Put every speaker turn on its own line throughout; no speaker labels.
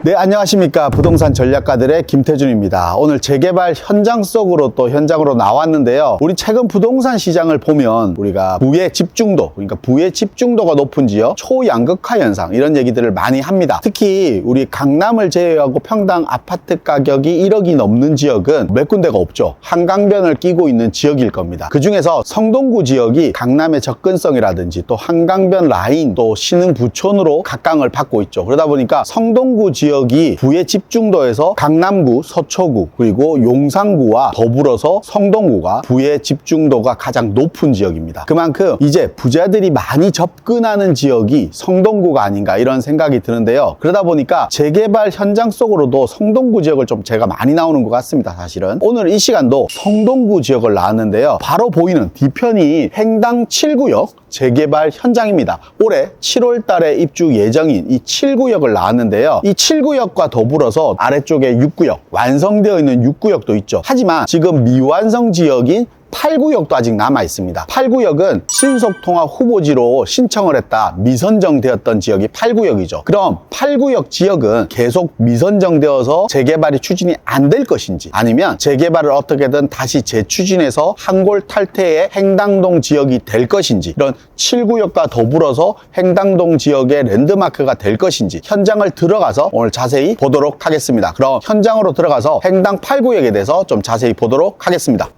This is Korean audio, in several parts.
네, 안녕하십니까. 부동산 전략가들의 김태준입니다. 오늘 재개발 현장 속으로 또 현장으로 나왔는데요. 우리 최근 부동산 시장을 보면 우리가 부의 집중도, 그러니까 부의 집중도가 높은 지역, 초양극화 현상 이런 얘기들을 많이 합니다. 특히 우리 강남을 제외하고 평당 아파트 가격이 1억이 넘는 지역은 몇 군데가 없죠. 한강변을 끼고 있는 지역일 겁니다. 그 중에서 성동구 지역이 강남의 접근성이라든지 또 한강변 라인 또 신흥 부촌으로 각광을 받고 있죠. 그러다 보니까 성동구 지역이 부의 집중도에서 강남구, 서초구 그리고 용산구와 더불어서 성동구가 부의 집중도가 가장 높은 지역입니다. 그만큼 이제 부자들이 많이 접근하는 지역이 성동구가 아닌가 이런 생각이 드는데요. 그러다 보니까 재개발 현장 속으로도 성동구 지역을 좀 제가 많이 나오는 것 같습니다. 사실은 오늘 이 시간도 성동구 지역을 나왔는데요. 바로 보이는 뒤편이 행당 7구역 재개발 현장입니다. 올해 7월 달에 입주 예정인 이 7구역을 나왔는데요. 이 7구역과 더불어서 아래쪽에 6구역, 완성되어 있는 6구역도 있죠. 하지만 지금 미완성 지역인 8구역도 아직 남아 있습니다. 8구역은 신속통합 후보지로 신청을 했다 미선정되었던 지역이 8구역이죠. 그럼 8구역 지역은 계속 미선정되어서 재개발이 추진이 안 될 것인지 아니면 재개발을 어떻게든 다시 재추진해서 한골 탈퇴의 행당동 지역이 될 것인지 이런 7구역과 더불어서 행당동 지역의 랜드마크가 될 것인지 현장을 들어가서 오늘 자세히 보도록 하겠습니다. 그럼 현장으로 들어가서 행당 8구역에 대해서 좀 자세히 보도록 하겠습니다.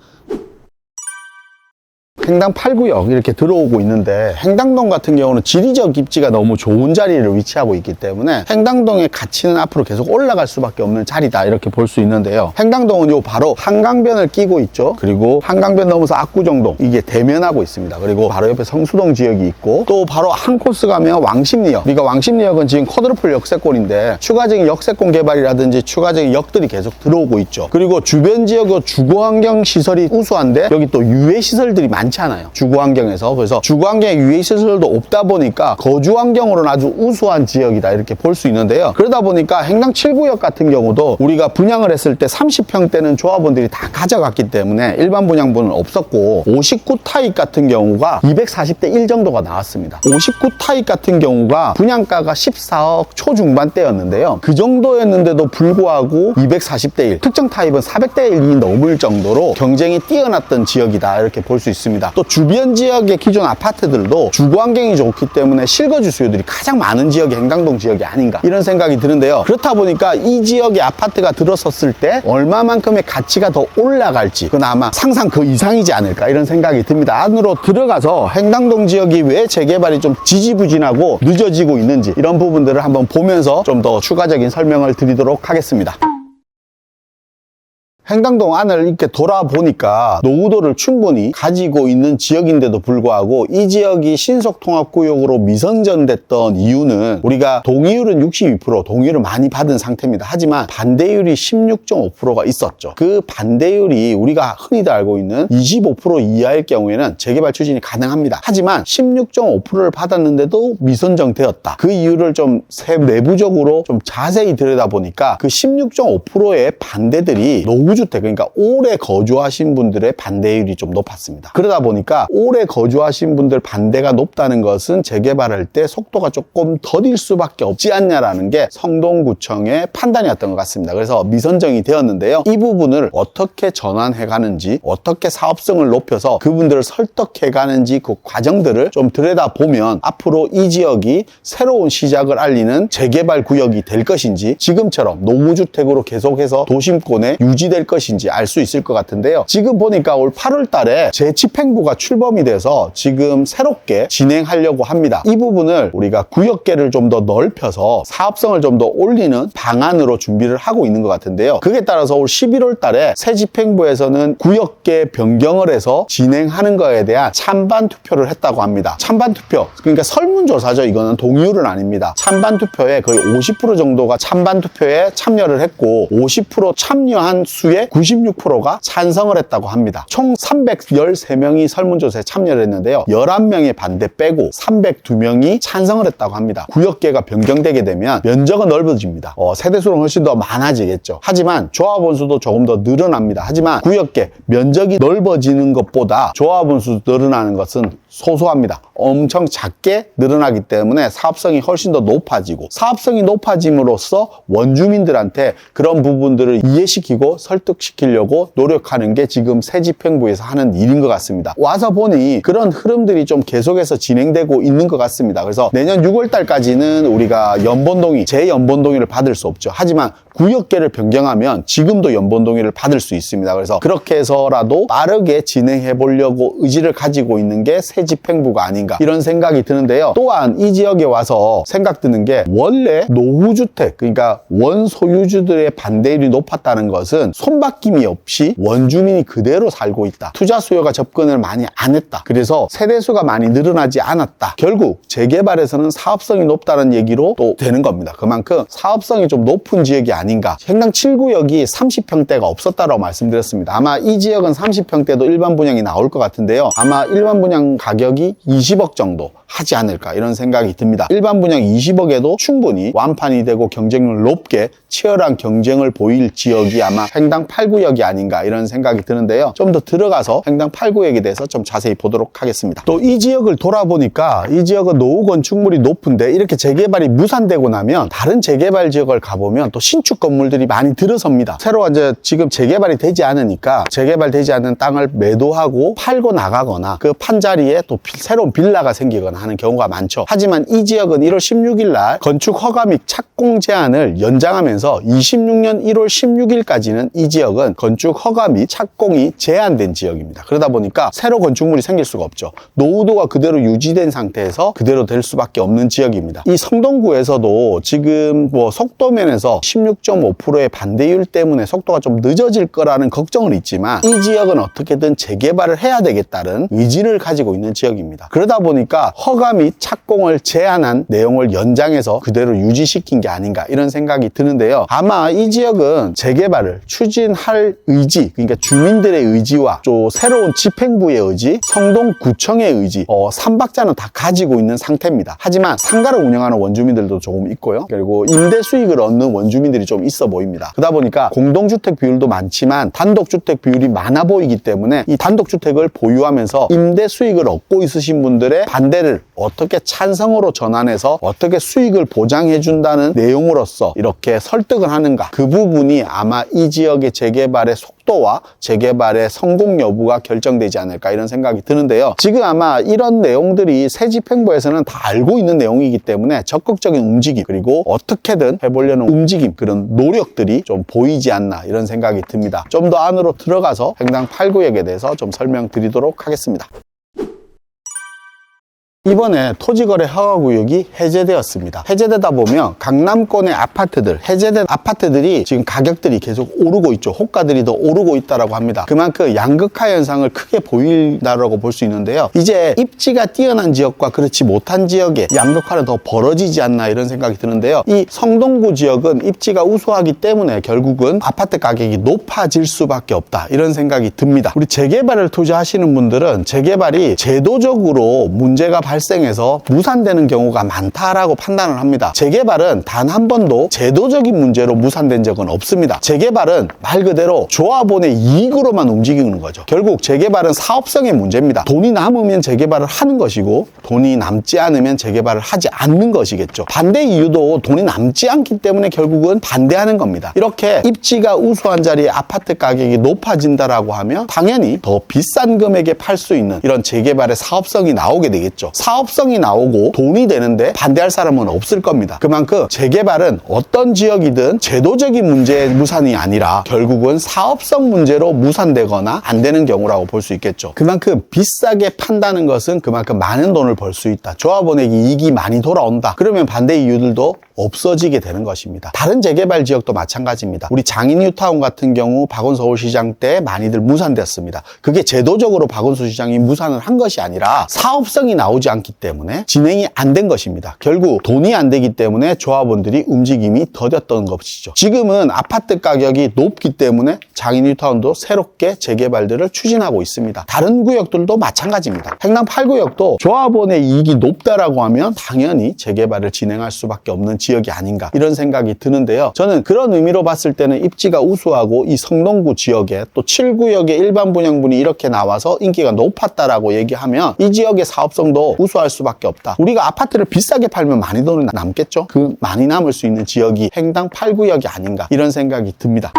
행당 8구역 이렇게 들어오고 있는데 행당동 같은 경우는 지리적 입지가 너무 좋은 자리를 위치하고 있기 때문에 행당동의 가치는 앞으로 계속 올라갈 수밖에 없는 자리다 이렇게 볼 수 있는데요. 행당동은 요 바로 한강변을 끼고 있죠. 그리고 한강변 넘어서 압구정동 이게 대면하고 있습니다. 그리고 바로 옆에 성수동 지역이 있고 또 바로 한 코스 가면 왕십리역. 우리가 왕십리역은 지금 쿼드루플 역세권인데 추가적인 역세권 개발이라든지 추가적인 역들이 계속 들어오고 있죠. 그리고 주변 지역의 주거환경 시설이 우수한데 여기 또 유해시설들이 많지 않아요. 주거환경에서. 그래서 주거환경에 유해시설도 없다 보니까 거주환경으로는 아주 우수한 지역이다 이렇게 볼 수 있는데요. 그러다 보니까 행당 7구역 같은 경우도 우리가 분양을 했을 때 30평대는 조합원들이 다 가져갔기 때문에 일반 분양분은 없었고 59 타입 같은 경우가 240대 1 정도가 나왔습니다. 59 타입 같은 경우가 분양가가 14억 초중반대였는데요. 그 정도였는데도 불구하고 240대 1 특정 타입은 400대 1이 넘을 정도로 경쟁이 뛰어났던 지역이다 이렇게 볼 수 있습니다. 또 주변 지역의 기존 아파트들도 주거 환경이 좋기 때문에 실거주 수요들이 가장 많은 지역이 행당동 지역이 아닌가 이런 생각이 드는데요. 그렇다 보니까 이 지역의 아파트가 들어섰을 때 얼마만큼의 가치가 더 올라갈지 그건 아마 상상 그 이상이지 않을까 이런 생각이 듭니다. 안으로 들어가서 행당동 지역이 왜 재개발이 좀 지지부진하고 늦어지고 있는지 이런 부분들을 한번 보면서 좀 더 추가적인 설명을 드리도록 하겠습니다. 행당동 안을 이렇게 돌아보니까 노후도를 충분히 가지고 있는 지역인데도 불구하고 이 지역이 신속통합구역으로 미선정됐던 이유는 우리가 동의율은 62%, 동의율을 많이 받은 상태입니다. 하지만 반대율이 16.5%가 있었죠. 그 반대율이 우리가 흔히들 알고 있는 25% 이하일 경우에는 재개발 추진이 가능합니다. 하지만 16.5%를 받았는데도 미선정되었다. 그 이유를 좀 내부적으로 좀 자세히 들여다보니까 그 16.5%의 반대들이 노후 주택 그러니까 오래 거주하신 분들의 반대율이 좀 높았습니다. 그러다 보니까 오래 거주하신 분들 반대가 높다는 것은 재개발할 때 속도가 조금 더딜 수밖에 없지 않냐라는 게 성동구청의 판단이었던 것 같습니다. 그래서 미선정이 되었는데요. 이 부분을 어떻게 전환해 가는지 어떻게 사업성을 높여서 그분들을 설득해 가는지 그 과정들을 좀 들여다보면 앞으로 이 지역이 새로운 시작을 알리는 재개발 구역이 될 것인지 지금처럼 노후주택으로 계속해서 도심권에 유지될 것인지 알 수 있을 것 같은데요. 지금 보니까 올 8월 달에 재집행부가 출범이 돼서 지금 새롭게 진행하려고 합니다. 이 부분을 우리가 구역계를 좀 더 넓혀서 사업성을 좀 더 올리는 방안으로 준비를 하고 있는 것 같은데요. 그에 따라서 올 11월 달에 새 집행부에서는 구역계 변경을 해서 진행하는 거에 대한 찬반 투표를 했다고 합니다. 찬반 투표, 그러니까 설문조사죠. 이거는 동의율은 아닙니다. 찬반 투표에 거의 50% 정도가 찬반 투표에 참여를 했고 50% 참여한 수의 96%가 찬성을 했다고 합니다. 총 313명이 설문조사에 참여를 했는데요. 11명의 반대 빼고 302명이 찬성을 했다고 합니다. 구역계가 변경되게 되면 면적은 넓어집니다. 세대수는 훨씬 더 많아지겠죠. 하지만 조합원 수도 조금 더 늘어납니다. 하지만 구역계 면적이 넓어지는 것보다 조합원 수 늘어나는 것은 소소합니다. 엄청 작게 늘어나기 때문에 사업성이 훨씬 더 높아지고, 사업성이 높아짐으로써 원주민들한테 그런 부분들을 이해시키고 설득시키려고 노력하는 게 지금 새 집행부에서 하는 일인 것 같습니다. 와서 보니 그런 흐름들이 좀 계속해서 진행되고 있는 것 같습니다. 그래서 내년 6월 달까지는 우리가 연본동의, 재연본동의를 받을 수 없죠. 하지만 구역계를 변경하면 지금도 연본동의를 받을 수 있습니다. 그래서 그렇게 해서라도 빠르게 진행해 보려고 의지를 가지고 있는 게 새 집행부가 아닌가, 이런 생각이 드는데요. 또한 이 지역에 와서 생각 드는 게, 원래 노후주택, 그러니까 원소유주들의 반대율이 높았다는 것은 손바뀜이 없이 원주민이 그대로 살고 있다. 투자 수요가 접근을 많이 안 했다. 그래서 세대수가 많이 늘어나지 않았다. 결국 재개발에서는 사업성이 높다는 얘기로 또 되는 겁니다. 그만큼 사업성이 좀 높은 지역이 아닌가. 행당 7구역이 30평대가 없었다고 말씀드렸습니다. 아마 이 지역은 30평대도 일반 분양이 나올 것 같은데요. 아마 일반 분양 가격이 20억 정도 하지 않을까, 이런 생각이 듭니다. 일반 분양 20억에도 충분히 완판이 되고 경쟁률 높게 치열한 경쟁을 보일 지역이 아마 행당 8구역이 아닌가, 이런 생각이 드는데요. 좀 더 들어가서 행당 8구역에 대해서 좀 자세히 보도록 하겠습니다. 또 이 지역을 돌아보니까 이 지역은 노후 건축물이 높은데, 이렇게 재개발이 무산되고 나면 다른 재개발 지역을 가보면 또 신축 건물들이 많이 들어섭니다. 새로 이제 지금 재개발이 되지 않으니까 재개발되지 않는 땅을 매도하고 팔고 나가거나 그 판 자리에 또 새로운 빌라가 생기거나 하는 경우가 많죠. 하지만 이 지역은 1월 16일 날 건축 허가 및 착공 제한을 연장하면서 26년 1월 16일까지는 이 지역은 건축 허가 및 착공이 제한된 지역입니다. 그러다 보니까 새로 건축물이 생길 수가 없죠. 노후도가 그대로 유지된 상태에서 그대로 될 수밖에 없는 지역입니다. 이 성동구에서도 지금 뭐 속도면에서 16.5%의 반대율 때문에 속도가 좀 늦어질 거라는 걱정은 있지만, 이 지역은 어떻게든 재개발을 해야 되겠다는 의지를 가지고 있는 지역입니다. 그러다 보니까 허가 및 착공을 제한한 내용을 연장해서 그대로 유지시킨 게 아닌가, 이런 생각이 드는데요. 아마 이 지역은 재개발을 추진할 의지, 그러니까 주민들의 의지와 또 새로운 집행부의 의지, 성동구청의 의지, 3박자는 다 가지고 있는 상태입니다. 하지만 상가를 운영하는 원주민들도 조금 있고요. 그리고 임대 수익을 얻는 원주민들이 좀 있어 보입니다. 그러다 보니까 공동주택 비율도 많지만 단독주택 비율이 많아 보이기 때문에 이 단독주택을 보유하면서 임대 수익을 얻고 있으신 분들의 반대를 어떻게 찬성으로 전환해서 어떻게 수익을 보장해 준다는 내용으로서 이렇게 설득을 하는가, 그 부분이 아마 이 지역의 재개발의 속도와 재개발의 성공 여부가 결정되지 않을까, 이런 생각이 드는데요. 지금 아마 이런 내용들이 새 집행부에서는 다 알고 있는 내용이기 때문에 적극적인 움직임, 그리고 어떻게든 해보려는 움직임, 그런 노력들이 좀 보이지 않나, 이런 생각이 듭니다. 좀 더 안으로 들어가서 행당 8구역에 대해서 좀 설명드리도록 하겠습니다. 이번에 토지거래 허가구역이 해제되었습니다. 해제되다 보면 강남권의 아파트들, 해제된 아파트들이 지금 가격들이 계속 오르고 있죠. 호가들이 더 오르고 있다고 합니다. 그만큼 양극화 현상을 크게 보인다라고 볼 수 있는데요. 이제 입지가 뛰어난 지역과 그렇지 못한 지역의 양극화는 더 벌어지지 않나, 이런 생각이 드는데요. 이 성동구 지역은 입지가 우수하기 때문에 결국은 아파트 가격이 높아질 수밖에 없다, 이런 생각이 듭니다. 우리 재개발을 투자하시는 분들은 재개발이 제도적으로 문제가 발생해서 무산되는 경우가 많다라고 판단을 합니다. 재개발은 단 한 번도 제도적인 문제로 무산된 적은 없습니다. 재개발은 말 그대로 조합원의 이익으로만 움직이는 거죠. 결국 재개발은 사업성의 문제입니다. 돈이 남으면 재개발을 하는 것이고 돈이 남지 않으면 재개발을 하지 않는 것이겠죠. 반대 이유도 돈이 남지 않기 때문에 결국은 반대하는 겁니다. 이렇게 입지가 우수한 자리에 아파트 가격이 높아진다라고 하면 당연히 더 비싼 금액에 팔 수 있는 이런 재개발의 사업성이 나오게 되겠죠. 사업성이 나오고 돈이 되는데 반대할 사람은 없을 겁니다. 그만큼 재개발은 어떤 지역이든 제도적인 문제의 무산이 아니라 결국은 사업성 문제로 무산되거나 안 되는 경우라고 볼 수 있겠죠. 그만큼 비싸게 판다는 것은 그만큼 많은 돈을 벌 수 있다. 조합원에게 이익이 많이 돌아온다. 그러면 반대 이유들도 없어지게 되는 것입니다. 다른 재개발 지역도 마찬가지입니다. 우리 장인 뉴타운 같은 경우 박원순 서울시장 때 많이들 무산됐습니다. 그게 제도적으로 박원순 시장이 무산을 한 것이 아니라 사업성이 나오지 않기 때문에 진행이 안 된 것입니다. 결국 돈이 안 되기 때문에 조합원들이 움직임이 더뎠던 것이죠. 지금은 아파트 가격이 높기 때문에 장인 뉴타운도 새롭게 재개발들을 추진하고 있습니다. 다른 구역들도 마찬가지입니다. 행남 8구역도 조합원의 이익이 높다라고 하면 당연히 재개발을 진행할 수밖에 없는 지역이 아닌가 이런 생각이 드는데요. 저는 그런 의미로 봤을 때는 입지가 우수하고 이 성동구 지역에 또 7구역의 일반 분양분이 이렇게 나와서 인기가 높았다라고 얘기하면 이 지역의 사업성도 우수할 수밖에 없다. 우리가 아파트를 비싸게 팔면 많이 돈이 남겠죠? 그 많이 남을 수 있는 지역이 횡당 8구역이 아닌가 이런 생각이 듭니다.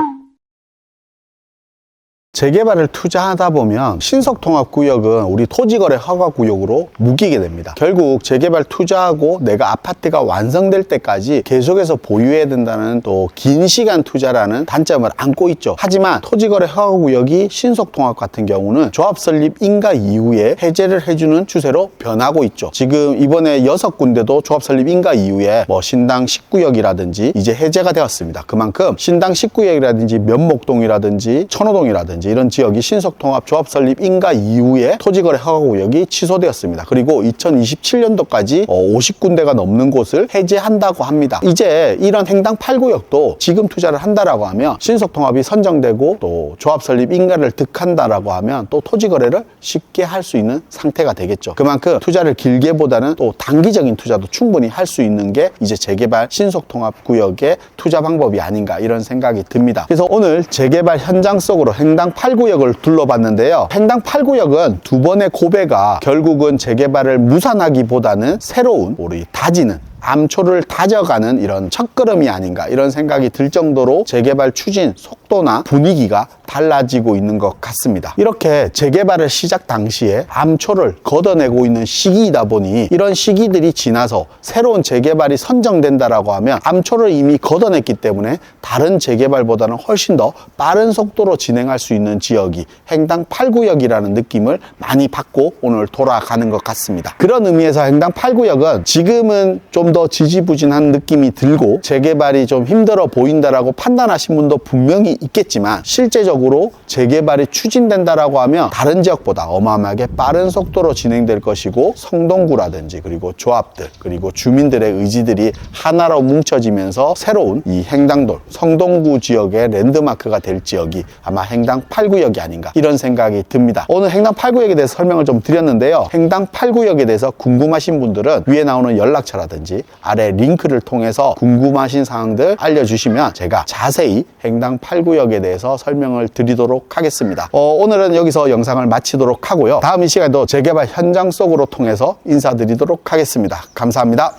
재개발을 투자하다 보면 신속통합구역은 우리 토지거래 허가구역으로 묶이게 됩니다. 결국 재개발 투자하고 내가 아파트가 완성될 때까지 계속해서 보유해야 된다는 또 긴 시간 투자라는 단점을 안고 있죠. 하지만 토지거래 허가구역이 신속통합 같은 경우는 조합 설립 인가 이후에 해제를 해주는 추세로 변하고 있죠. 지금 이번에 6군데도 조합 설립 인가 이후에 뭐 신당 10구역이라든지 이제 해제가 되었습니다. 그만큼 신당 10구역이라든지 면목동이라든지 천호동이라든지 이런 지역이 신속통합 조합 설립 인가 이후에 토지거래 허가구역이 취소되었습니다. 그리고 2027년도까지 50군데가 넘는 곳을 해제한다고 합니다. 이제 이런 횡당 8구역도 지금 투자를 한다라고 하면 신속통합이 선정되고 또 조합 설립 인가를 득한다라고 하면 또 토지거래를 쉽게 할 수 있는 상태가 되겠죠. 그만큼 투자를 길게 보다는 또 단기적인 투자도 충분히 할 수 있는 게 이제 재개발 신속통합 구역의 투자 방법이 아닌가 이런 생각이 듭니다. 그래서 오늘 재개발 현장 속으로 횡당 8구역을 둘러봤는데요. 횡당 8구역은 두 번의 고배가 결국은 재개발을 무산하기보다는 새로운 우리 다지는 암초를 다져가는 이런 첫걸음이 아닌가 이런 생각이 들 정도로 재개발 추진 속도나 분위기가 달라지고 있는 것 같습니다. 이렇게 재개발을 시작 당시에 암초를 걷어내고 있는 시기이다 보니 이런 시기들이 지나서 새로운 재개발이 선정된다라고 하면 암초를 이미 걷어냈기 때문에 다른 재개발보다는 훨씬 더 빠른 속도로 진행할 수 있는 지역이 횡당 8구역이라는 느낌을 많이 받고 오늘 돌아가는 것 같습니다. 그런 의미에서 횡당 8구역은 지금은 좀 더 지지부진한 느낌이 들고 재개발이 좀 힘들어 보인다라고 판단하신 분도 분명히 있겠지만 실제적으로 재개발이 추진된다라고 하면 다른 지역보다 어마어마하게 빠른 속도로 진행될 것이고 성동구라든지 그리고 조합들 그리고 주민들의 의지들이 하나로 뭉쳐지면서 새로운 이 횡당돌 성동구 지역의 랜드마크가 될 지역이 아마 횡당 8구역이 아닌가 이런 생각이 듭니다. 오늘 횡당 8구역에 대해서 설명을 좀 드렸는데요. 횡당 8구역에 대해서 궁금하신 분들은 위에 나오는 연락처라든지 아래 링크를 통해서 궁금하신 사항들 알려주시면 제가 자세히 횡당 8구역에 대해서 설명을 드리도록 하겠습니다. 오늘은 여기서 영상을 마치도록 하고요. 다음 이 시간에도 재개발 현장 속으로 통해서 인사드리도록 하겠습니다. 감사합니다.